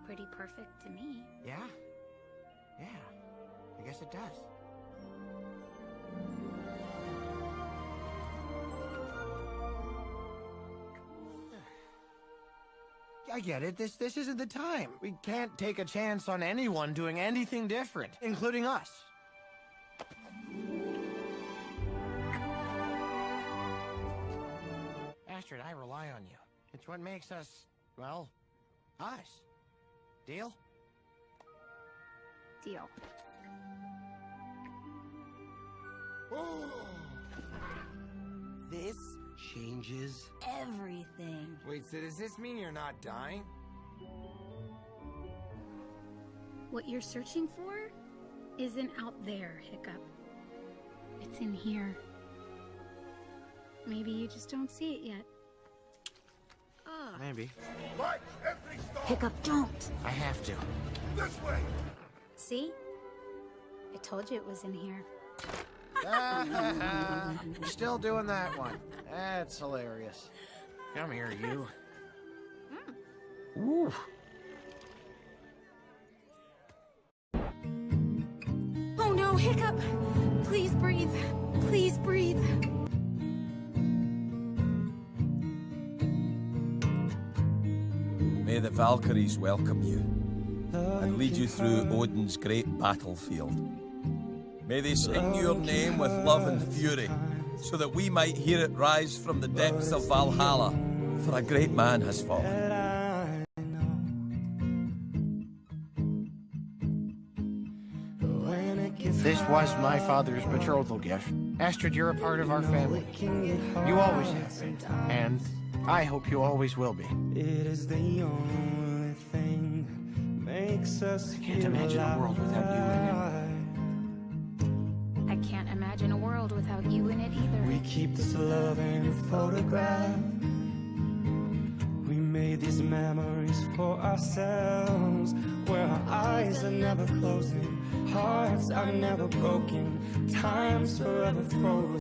pretty perfect to me. Yeah? Yeah, I guess it does. I get it. This isn't the time. We can't take a chance on anyone doing anything different, including us. Astrid, I rely on you. It's what makes us, well, us. Deal? Deal. This changes Everything. Wait, so does this mean you're not dying? What you're searching for isn't out there, Hiccup. It's in here. Maybe you just don't see it yet. Maybe. Light every star! Hiccup, don't! I have to. This way! See? I told you it was in here. Still doing that one. That's hilarious. Come here, you. Ooh. Oh no, Hiccup! Please breathe. Please breathe. May the Valkyries welcome you and lead you through Odin's great battlefield. May they sing your name with love and fury, so that we might hear it rise from the depths of Valhalla, for a great man has fallen. This was my father's betrothal gift. Astrid, you're a part of our family. You always have been. And I hope you always will be. It is the only thing that makes us I can't imagine a world without you in it. I can't imagine a world without you in it either. We keep this love in a photograph. We made these memories for ourselves, where our eyes are never closing, hearts are never broken, time's forever frozen.